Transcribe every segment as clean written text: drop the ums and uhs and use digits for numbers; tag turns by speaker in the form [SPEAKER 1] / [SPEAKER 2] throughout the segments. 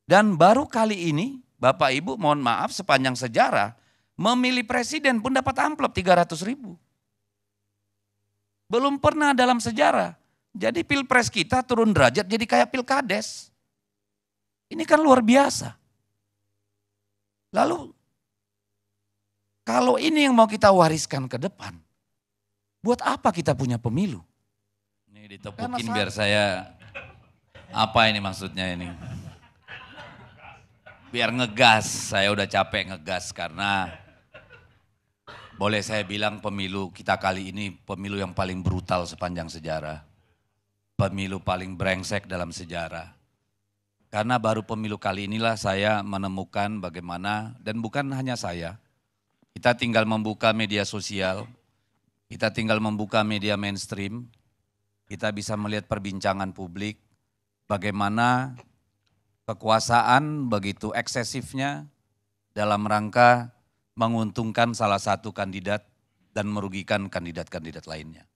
[SPEAKER 1] Dan baru kali ini Bapak Ibu mohon maaf sepanjang sejarah memilih presiden pun dapat amplop 300.000. Belum pernah dalam sejarah. Jadi pilpres kita turun derajat jadi kayak pilkades. Ini kan luar biasa. Lalu kalau ini yang mau kita wariskan ke depan, buat apa kita punya pemilu? Ini ditepukin biar saya, apa ini maksudnya ini? Biar ngegas, saya udah capek ngegas karena boleh saya bilang pemilu kita kali ini pemilu yang paling brutal sepanjang sejarah. Pemilu paling brengsek dalam sejarah. Karena baru pemilu kali inilah saya menemukan bagaimana, dan bukan hanya saya, kita tinggal membuka media sosial, kita tinggal membuka media mainstream, kita bisa melihat perbincangan publik, bagaimana kekuasaan begitu eksesifnya dalam rangka menguntungkan salah satu kandidat dan merugikan kandidat-kandidat lainnya.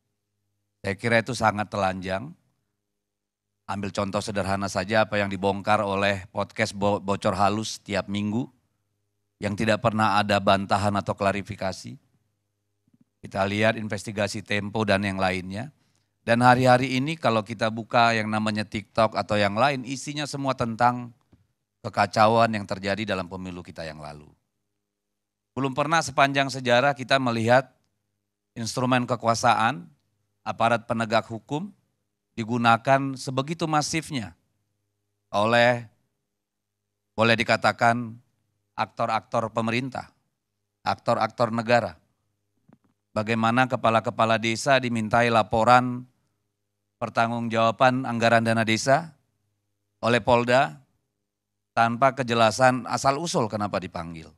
[SPEAKER 1] Saya kira itu sangat telanjang. Ambil contoh sederhana saja apa yang dibongkar oleh podcast Bocor Halus tiap minggu yang tidak pernah ada bantahan atau klarifikasi. Kita lihat investigasi Tempo dan yang lainnya. Dan hari-hari ini kalau kita buka yang namanya TikTok atau yang lain isinya semua tentang kekacauan yang terjadi dalam pemilu kita yang lalu. Belum pernah sepanjang sejarah kita melihat instrumen kekuasaan, aparat penegak hukum digunakan sebegitu masifnya oleh, boleh dikatakan, aktor-aktor pemerintah, aktor-aktor negara. Bagaimana kepala-kepala desa dimintai laporan pertanggungjawaban anggaran dana desa oleh Polda tanpa kejelasan asal-usul kenapa dipanggil.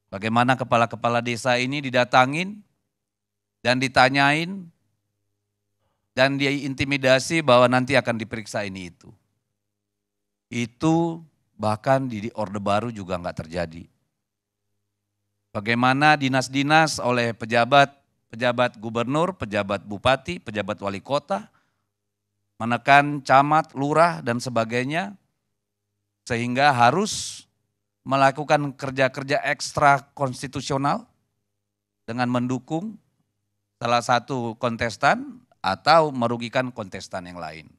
[SPEAKER 1] Bagaimana kepala-kepala desa ini didatangin dan ditanyain dan dia intimidasi bahwa nanti akan diperiksa ini itu. Itu bahkan di Orde Baru juga enggak terjadi. Bagaimana dinas-dinas oleh pejabat gubernur, pejabat bupati, pejabat wali kota, menekan camat, lurah dan sebagainya, sehingga harus melakukan kerja-kerja ekstra konstitusional dengan mendukung salah satu kontestan atau merugikan kontestan yang lain.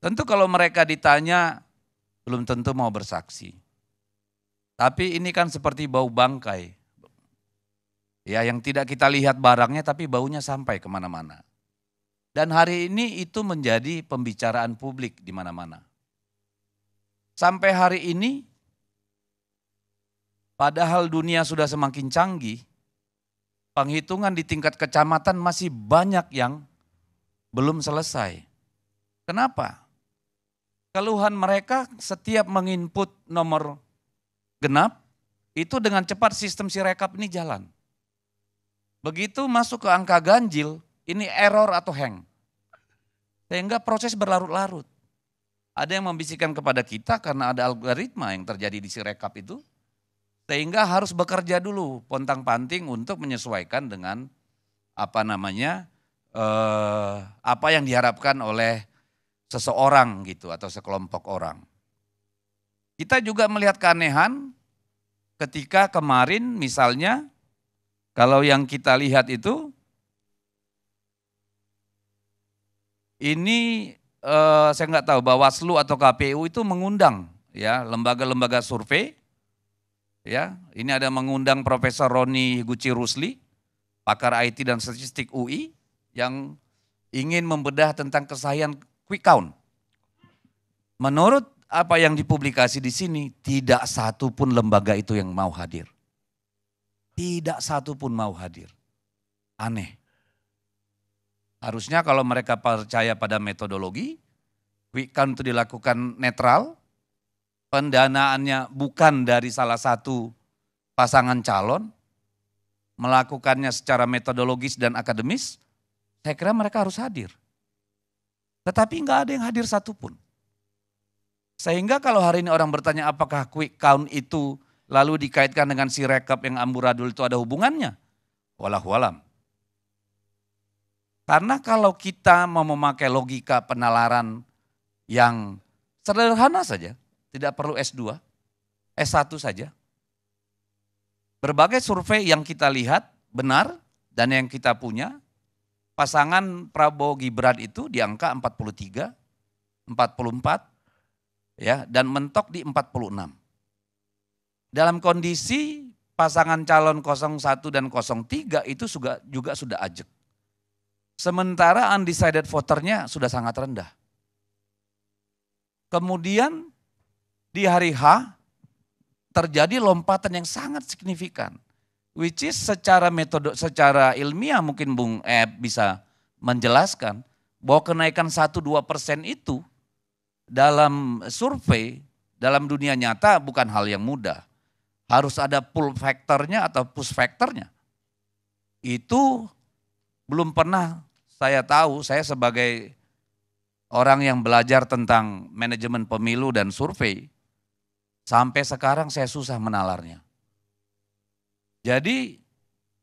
[SPEAKER 1] Tentu kalau mereka ditanya belum tentu mau bersaksi. Tapi ini kan seperti bau bangkai. Ya, yang tidak kita lihat barangnya tapi baunya sampai kemana-mana. Dan hari ini itu menjadi pembicaraan publik di mana-mana. Sampai hari ini, padahal dunia sudah semakin canggih, penghitungan di tingkat kecamatan masih banyak yang belum selesai. Kenapa? Keluhan mereka setiap menginput nomor genap, itu dengan cepat sistem Sirekap ini jalan. Begitu masuk ke angka ganjil, ini error atau hang. Sehingga proses berlarut-larut. Ada yang membisikkan kepada kita karena ada algoritma yang terjadi di Sirekap itu, sehingga harus bekerja dulu pontang-panting untuk menyesuaikan dengan apa yang diharapkan oleh seseorang gitu atau sekelompok orang. Kita juga melihat keanehan ketika kemarin misalnya kalau yang kita lihat itu ini saya nggak tahu Bawaslu atau KPU itu mengundang ya lembaga-lembaga survei ya. Ini ada mengundang Profesor Roni Guci Rusli, pakar IT dan statistik UI yang ingin membedah tentang kesahihan quick count. Menurut apa yang dipublikasi di sini, tidak satu pun lembaga itu yang mau hadir. Tidak satu pun mau hadir. Aneh. Harusnya kalau mereka percaya pada metodologi, quick count itu dilakukan netral, pendanaannya bukan dari salah satu pasangan calon, melakukannya secara metodologis dan akademis, saya kira mereka harus hadir. Tetapi enggak ada yang hadir satupun. Sehingga kalau hari ini orang bertanya apakah quick count itu lalu dikaitkan dengan Sirekap yang amburadul itu ada hubungannya? Wallahualam. Karena kalau kita mau memakai logika penalaran yang sederhana saja, tidak perlu S2, S1 saja. Berbagai survei yang kita lihat benar dan yang kita punya, pasangan Prabowo Gibran itu di angka 43, 44, ya, dan mentok di 46. Dalam kondisi pasangan calon 01 dan 03 itu juga sudah ajek. Sementara undecided voternya sudah sangat rendah. Kemudian di hari H terjadi lompatan yang sangat signifikan. Which is secara secara ilmiah mungkin Bung bisa menjelaskan bahwa kenaikan 1-2% itu dalam survei, dalam dunia nyata bukan hal yang mudah. Harus ada pull factornya atau push factornya. Itu belum pernah saya tahu, saya sebagai orang yang belajar tentang manajemen pemilu dan survei, sampai sekarang saya susah menalarnya. Jadi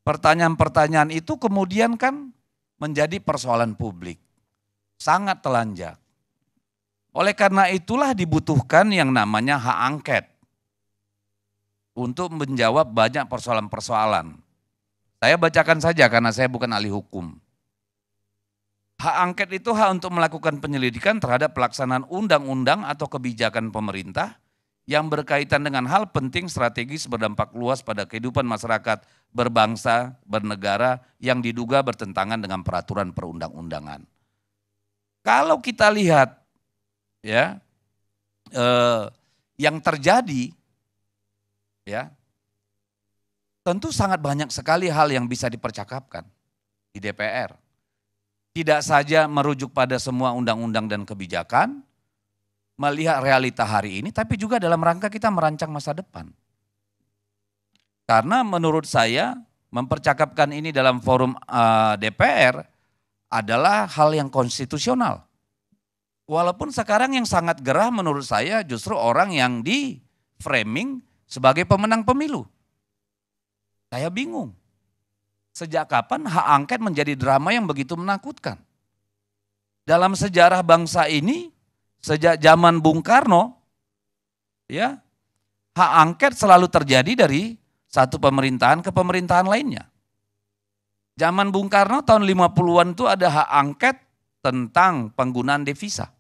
[SPEAKER 1] pertanyaan-pertanyaan itu kemudian kan menjadi persoalan publik. Sangat telanjang. Oleh karena itulah dibutuhkan yang namanya hak angket. Untuk menjawab banyak persoalan-persoalan. Saya bacakan saja karena saya bukan ahli hukum. Hak angket itu hak untuk melakukan penyelidikan terhadap pelaksanaan undang-undang atau kebijakan pemerintah yang berkaitan dengan hal penting strategis berdampak luas pada kehidupan masyarakat berbangsa, bernegara yang diduga bertentangan dengan peraturan perundang-undangan. Kalau kita lihat ya yang terjadi ya tentu sangat banyak sekali hal yang bisa dipercakapkan di DPR. Tidak saja merujuk pada semua undang-undang dan kebijakan, melihat realita hari ini, tapi juga dalam rangka kita merancang masa depan. Karena menurut saya mempercakapkan ini dalam forum DPR adalah hal yang konstitusional. Walaupun sekarang yang sangat gerah menurut saya justru orang yang di framing sebagai pemenang pemilu. Saya bingung. Sejak kapan hak angket menjadi drama yang begitu menakutkan? Dalam sejarah bangsa ini, sejak zaman Bung Karno, ya, hak angket selalu terjadi dari satu pemerintahan ke pemerintahan lainnya. Zaman Bung Karno tahun 50-an itu ada hak angket tentang penggunaan devisa.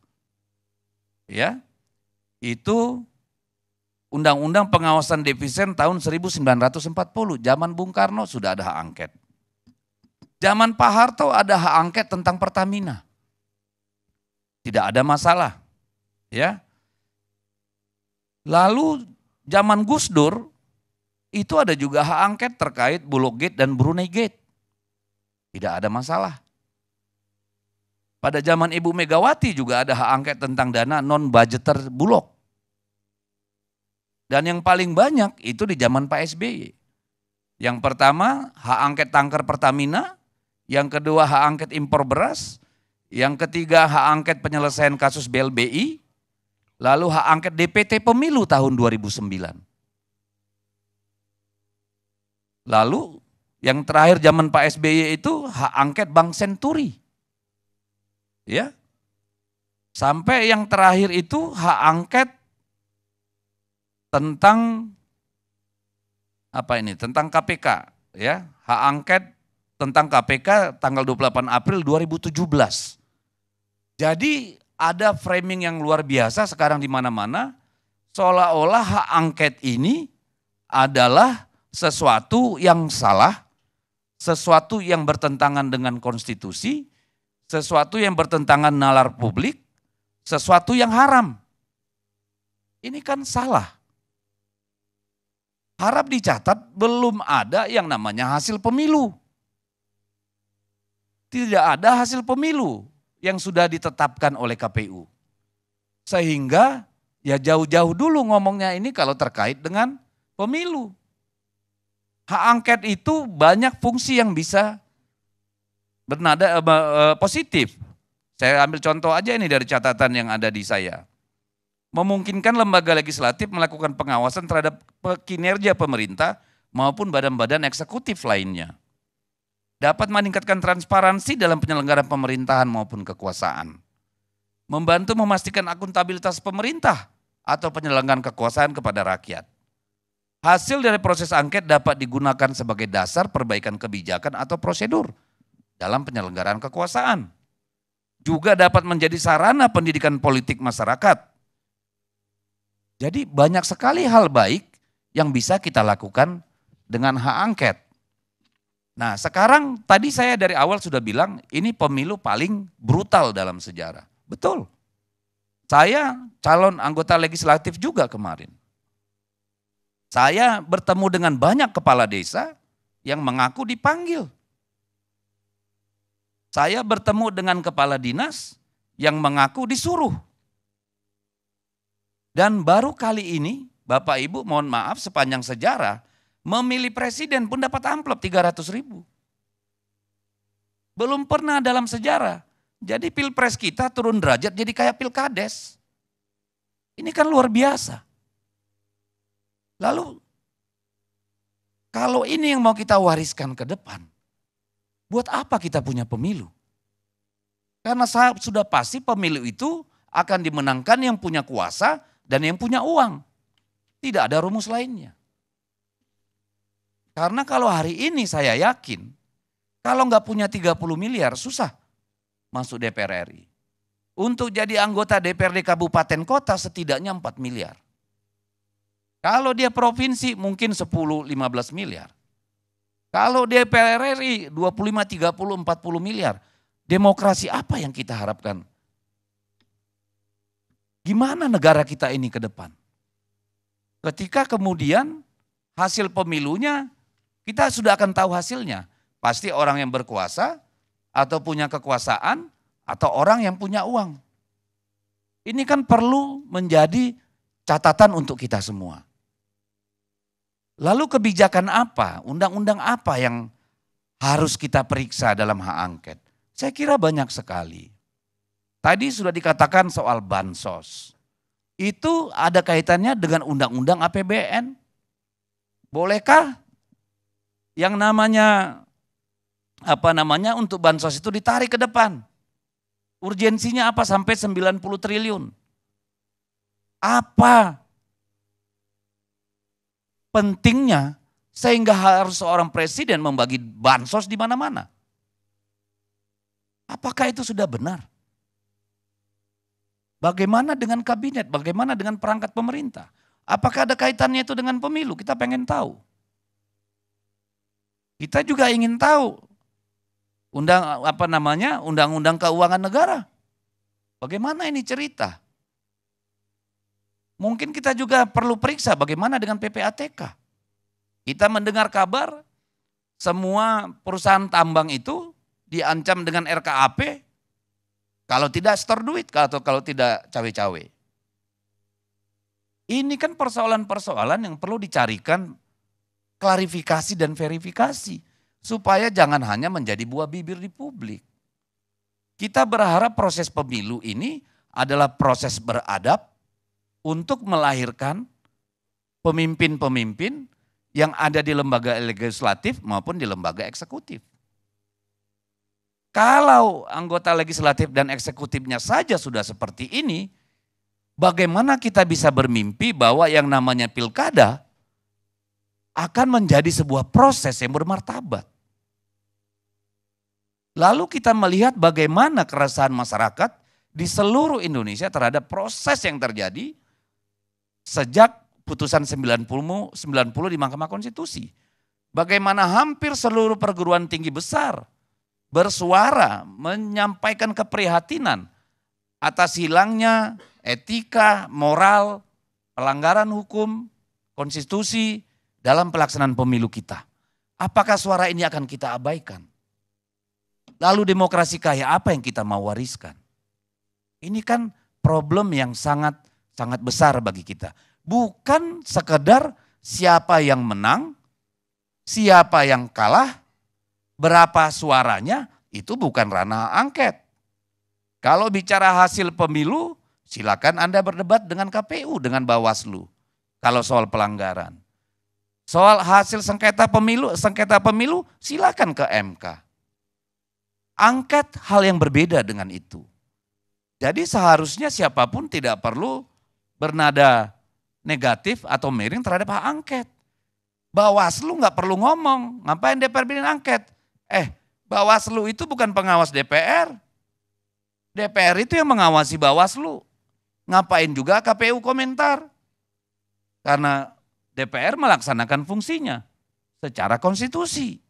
[SPEAKER 1] Ya, itu Undang-Undang Pengawasan Devisa tahun 1940, zaman Bung Karno sudah ada hak angket. Zaman Pak Harto ada hak angket tentang Pertamina. Tidak ada masalah. Ya. Lalu zaman Gus Dur itu ada juga hak angket terkait Bulog Gate dan Brunei Gate. Tidak ada masalah. Pada zaman Ibu Megawati juga ada hak angket tentang dana non-budgeter Bulog. Dan yang paling banyak itu di zaman Pak SBY. Yang pertama hak angket tangker Pertamina, yang kedua hak angket impor beras, yang ketiga hak angket penyelesaian kasus BLBI, lalu hak angket DPT pemilu tahun 2009. Lalu yang terakhir zaman Pak SBY itu hak angket Bank Senturi. Ya. Sampai yang terakhir itu hak angket tentang tentang KPK, ya. Hak angket tentang KPK tanggal 28 April 2017. Jadi ada framing yang luar biasa sekarang di mana-mana, seolah-olah hak angket ini adalah sesuatu yang salah, sesuatu yang bertentangan dengan konstitusi, sesuatu yang bertentangan nalar publik, sesuatu yang haram. Ini kan salah. Harap dicatat belum ada yang namanya hasil pemilu. Tidak ada hasil pemilu yang sudah ditetapkan oleh KPU. Sehingga ya jauh-jauh dulu ngomongnya ini kalau terkait dengan pemilu. Hak angket itu banyak fungsi yang bisa bernada positif. Saya ambil contoh aja ini dari catatan yang ada di saya. Memungkinkan lembaga legislatif melakukan pengawasan terhadap kinerja pemerintah maupun badan-badan eksekutif lainnya. Dapat meningkatkan transparansi dalam penyelenggaraan pemerintahan maupun kekuasaan. Membantu memastikan akuntabilitas pemerintah atau penyelenggaraan kekuasaan kepada rakyat. Hasil dari proses angket dapat digunakan sebagai dasar perbaikan kebijakan atau prosedur dalam penyelenggaraan kekuasaan. Juga dapat menjadi sarana pendidikan politik masyarakat. Jadi banyak sekali hal baik yang bisa kita lakukan dengan hak angket. Nah sekarang tadi saya dari awal sudah bilang ini pemilu paling brutal dalam sejarah. Betul. Saya calon anggota legislatif juga kemarin. Saya bertemu dengan banyak kepala desa yang mengaku dipanggil. Saya bertemu dengan kepala dinas yang mengaku disuruh. Dan baru kali ini, Bapak Ibu mohon maaf sepanjang sejarah, memilih presiden pun dapat amplop 300.000. Belum pernah dalam sejarah. Jadi pilpres kita turun derajat jadi kayak pilkades. Ini kan luar biasa. Lalu kalau ini yang mau kita wariskan ke depan, buat apa kita punya pemilu? Karena sudah pasti pemilu itu akan dimenangkan yang punya kuasa dan yang punya uang. Tidak ada rumus lainnya. Karena kalau hari ini saya yakin, kalau nggak punya 30 miliar susah masuk DPR RI. Untuk jadi anggota DPRD kabupaten kota setidaknya 4 miliar. Kalau dia provinsi mungkin 10-15 miliar. Kalau DPR RI 25, 30, 40 miliar. Demokrasi apa yang kita harapkan? Gimana negara kita ini ke depan? Ketika kemudian hasil pemilunya kita sudah akan tahu hasilnya. Pasti orang yang berkuasa atau punya kekuasaan atau orang yang punya uang. Ini kan perlu menjadi catatan untuk kita semua. Lalu kebijakan apa, undang-undang apa yang harus kita periksa dalam hak angket? Saya kira banyak sekali. Tadi sudah dikatakan soal bansos. Itu ada kaitannya dengan undang-undang APBN. Bolehkah yang namanya untuk bansos itu ditarik ke depan? Urgensinya apa sampai 90 triliun? Apa pentingnya sehingga harus seorang presiden membagi bansos di mana-mana? Apakah itu sudah benar? Bagaimana dengan kabinet? Bagaimana dengan perangkat pemerintah? Apakah ada kaitannya itu dengan pemilu? Kita pengen tahu. Kita juga ingin tahu undang-undang keuangan negara. Bagaimana ini cerita? Mungkin kita juga perlu periksa bagaimana dengan PPATK. Kita mendengar kabar semua perusahaan tambang itu diancam dengan RKAP kalau tidak setor duit atau kalau tidak cawe-cawe. Ini kan persoalan-persoalan yang perlu dicarikan klarifikasi dan verifikasi. Supaya jangan hanya menjadi buah bibir di publik. Kita berharap proses pemilu ini adalah proses beradab untuk melahirkan pemimpin-pemimpin yang ada di lembaga legislatif maupun di lembaga eksekutif. Kalau anggota legislatif dan eksekutifnya saja sudah seperti ini, bagaimana kita bisa bermimpi bahwa yang namanya pilkada akan menjadi sebuah proses yang bermartabat. Lalu kita melihat bagaimana keresahan masyarakat di seluruh Indonesia terhadap proses yang terjadi sejak putusan 90 di Mahkamah Konstitusi. Bagaimana hampir seluruh perguruan tinggi besar bersuara menyampaikan keprihatinan atas hilangnya etika, moral, pelanggaran hukum, konstitusi dalam pelaksanaan pemilu kita. Apakah suara ini akan kita abaikan? Lalu demokrasi kaya apa yang kita mau wariskan? Ini kan problem yang sangat besar bagi kita. Bukan sekedar siapa yang menang, siapa yang kalah, berapa suaranya, itu bukan ranah angket. Kalau bicara hasil pemilu, silakan Anda berdebat dengan KPU, dengan Bawaslu. Kalau soal pelanggaran. Soal hasil sengketa pemilu silakan ke MK. Angket hal yang berbeda dengan itu. Jadi seharusnya siapapun tidak perlu bernada negatif atau miring terhadap hak angket. Bawaslu nggak perlu ngomong, ngapain DPR bikin angket? Bawaslu itu bukan pengawas DPR. DPR itu yang mengawasi Bawaslu. Ngapain juga KPU komentar? Karena DPR melaksanakan fungsinya secara konstitusi.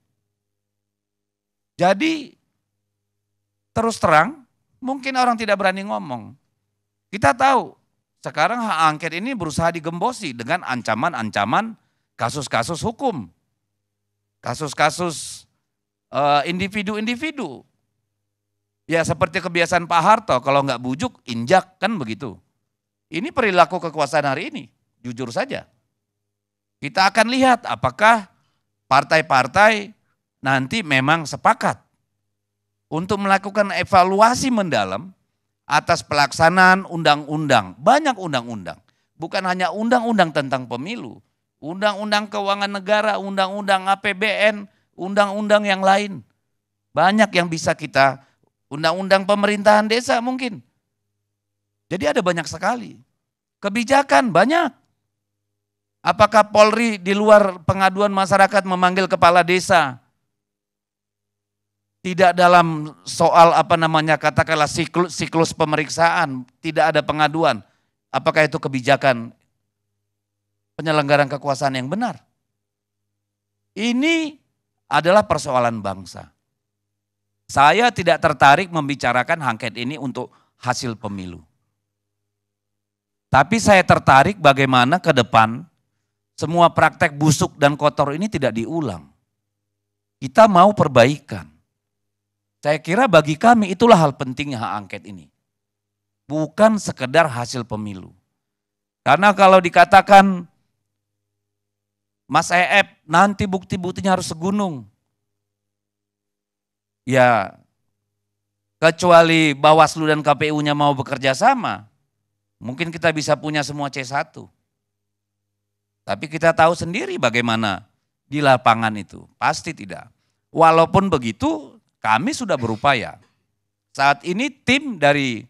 [SPEAKER 1] Jadi terus terang mungkin orang tidak berani ngomong. Kita tahu sekarang hak angket ini berusaha digembosi dengan ancaman-ancaman kasus-kasus hukum. Kasus-kasus individu-individu. Ya seperti kebiasaan Pak Harto, kalau nggak bujuk, injak, kan begitu. Ini perilaku kekuasaan hari ini, jujur saja. Kita akan lihat apakah partai-partai nanti memang sepakat untuk melakukan evaluasi mendalam atas pelaksanaan undang-undang. Banyak undang-undang, bukan hanya undang-undang tentang pemilu, undang-undang keuangan negara, undang-undang APBN, undang-undang yang lain. Banyak yang bisa kita, undang-undang pemerintahan desa mungkin. Jadi ada banyak sekali. Kebijakan banyak. Apakah Polri di luar pengaduan masyarakat memanggil kepala desa? Tidak dalam soal katakanlah siklus pemeriksaan, tidak ada pengaduan. Apakah itu kebijakan penyelenggaraan kekuasaan yang benar? Ini adalah persoalan bangsa. Saya tidak tertarik membicarakan angket ini untuk hasil pemilu. Tapi saya tertarik bagaimana ke depan semua praktek busuk dan kotor ini tidak diulang. Kita mau perbaikan. Saya kira bagi kami itulah hal pentingnya hak angket ini. Bukan sekedar hasil pemilu. Karena kalau dikatakan Mas EF nanti bukti-buktinya harus segunung. Ya kecuali Bawaslu dan KPU-nya mau bekerja sama, mungkin kita bisa punya semua C1. Tapi kita tahu sendiri bagaimana di lapangan itu, pasti tidak. Walaupun begitu, kami sudah berupaya. Saat ini tim dari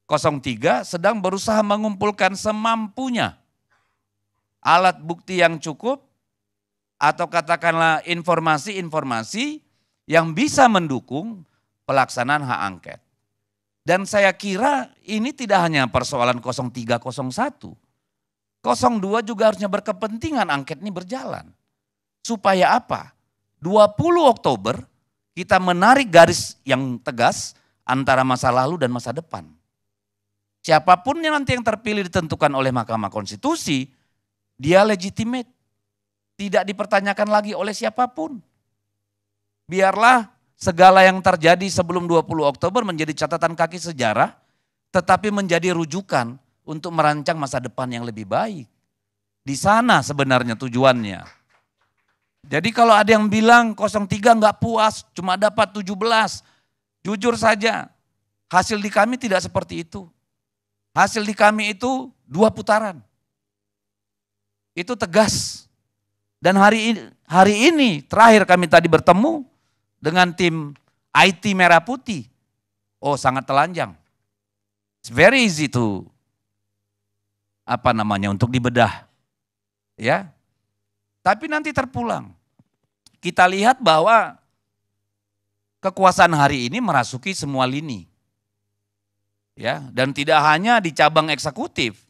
[SPEAKER 1] 03 sedang berusaha mengumpulkan semampunya alat bukti yang cukup atau katakanlah informasi-informasi yang bisa mendukung pelaksanaan hak angket. Dan saya kira ini tidak hanya persoalan 03, 01. 02 juga harusnya berkepentingan angket ini berjalan. Supaya apa? 20 Oktober kita menarik garis yang tegas antara masa lalu dan masa depan. Siapapun yang nanti yang terpilih ditentukan oleh Mahkamah Konstitusi, dia legitimate. Tidak dipertanyakan lagi oleh siapapun. Biarlah segala yang terjadi sebelum 20 Oktober menjadi catatan kaki sejarah, tetapi menjadi rujukan untuk merancang masa depan yang lebih baik. Di sana sebenarnya tujuannya. Jadi kalau ada yang bilang 03 nggak puas, cuma dapat 17. Jujur saja, hasil di kami tidak seperti itu. Hasil di kami itu 2 putaran. Itu tegas. Dan hari ini terakhir kami tadi bertemu dengan tim IT Merah Putih. Oh sangat telanjang. It's very easy to untuk dibedah. Ya. Tapi nanti terpulang. Kita lihat bahwa kekuasaan hari ini merasuki semua lini. Ya, dan tidak hanya di cabang eksekutif,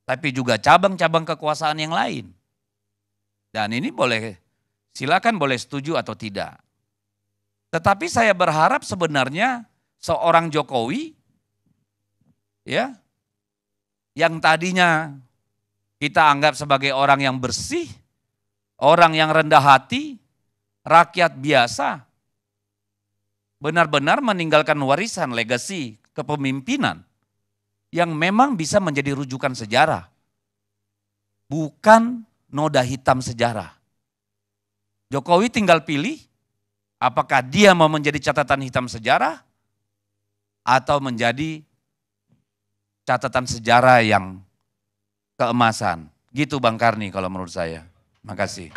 [SPEAKER 1] tapi juga cabang-cabang kekuasaan yang lain. Dan ini silakan boleh setuju atau tidak. Tetapi saya berharap sebenarnya seorang Jokowi ya yang tadinya kita anggap sebagai orang yang bersih, orang yang rendah hati, rakyat biasa, benar-benar meninggalkan warisan legasi kepemimpinan yang memang bisa menjadi rujukan sejarah. Bukan noda hitam sejarah. Jokowi tinggal pilih apakah dia mau menjadi catatan hitam sejarah atau menjadi catatan sejarah yang keemasan. Gitu Bang Karni kalau menurut saya. Makasih.